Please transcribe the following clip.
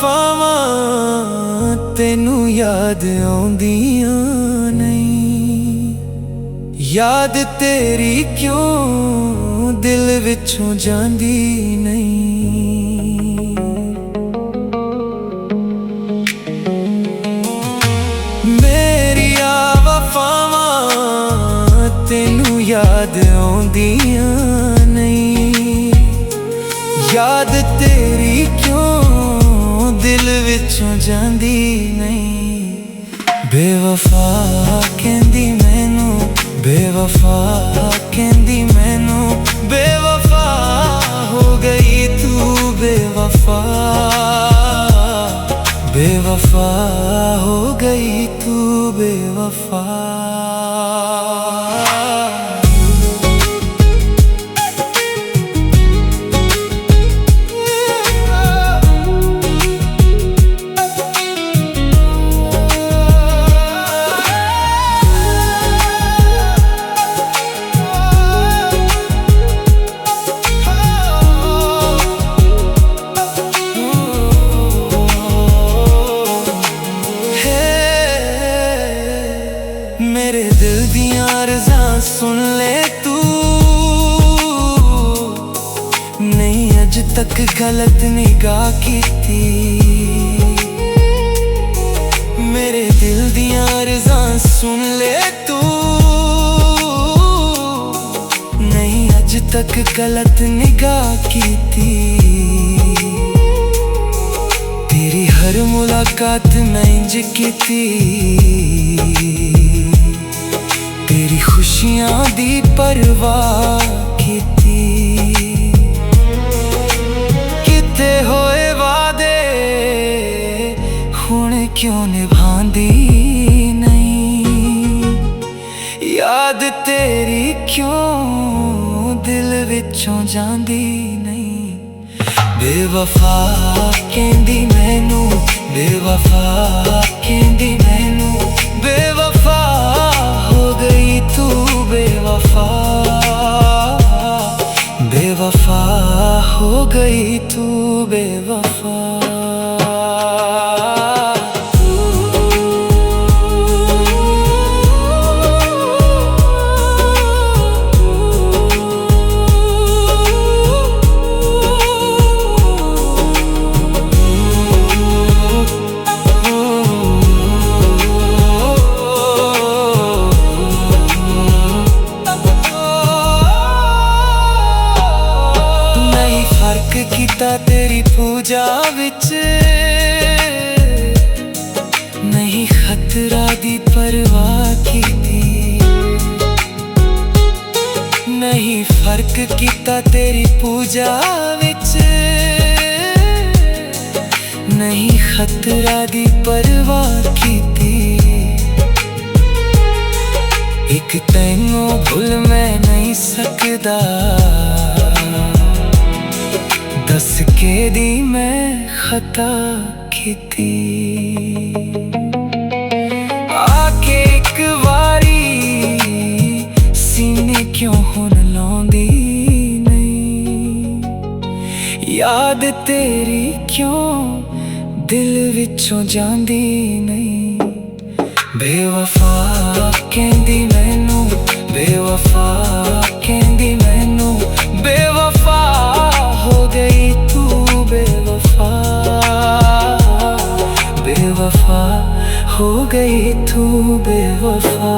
ਵਫਾਵਾਂ ਤੈਨੂੰ ਯਾਦ ਆਉਂਦੀਆਂ ਨਹੀਂ। ਯਾਦ ਤੇਰੀ ਕਿਉਂ ਦਿਲ ਵਿੱਚੋਂ ਜਾਂਦੀ ਨਹੀਂ। ਮੇਰੀਆਂ ਵਫਾਵਾਂ ਤੈਨੂੰ ਯਾਦ ਆਉਂਦੀਆਂ ਨਹੀਂ। ਯਾਦ ਤੇਰੀ ਕਿਉਂ ਦਿਲ ਵਿੱਚੋਂ ਜਾਂਦੀ ਨਹੀਂ। ਬੇਵਫਾ ਕਹਿੰਦੀ ਮੈਨੂੰ, ਬੇਵਫਾ ਕਹਿੰਦੀ ਮੈਨੂੰ, ਬੇਵਫਾ ਹੋ ਗਈ ਤੂੰ ਬੇਵਫਾ, ਬੇਵਫਾ ਹੋ ਗਈ ਤੂੰ ਬੇਵਫਾ। मेरे दिल दियां रज़ां सुन ले तू, नहीं अज तक गलत निगाह कीती। मेरे दिल दियां रज़ां सुन ले तू, नहीं अज तक गलत निगाह कीती। तेरी हर मुलाकात मैं इंज कीती, तेरी खुशियां दी परवाह कीती। किते होए वादे हुण क्यों निभांदी नहीं। याद तेरी क्यों दिल विचों जांदी नहीं। बेवफा कहंदी मैनू, बेवफा कहंदी मैनू, बेवफा हो गई तू बेवफा, बेवफा हो गई तू बेवफा। कीता तेरी पूजा विच, नहीं खतरा दी परवाह कीती। नहीं फर्क कीता तेरी पूजा विच, नहीं खतरा दी परवाह कीती। एक तैनू भुल मैं नहीं सकदा, दस के दी मैं खता कीती। आके एक वारी सीने क्यों हुण लाउंदी नहीं। याद तेरी क्यों दिल विचों जांदी नहीं। बेवफा कहंदी मैनू, बेवफा कहंदी मैनू, बेवफा हो गई तू बेवफा, बेवफा हो गई तू बेवफा।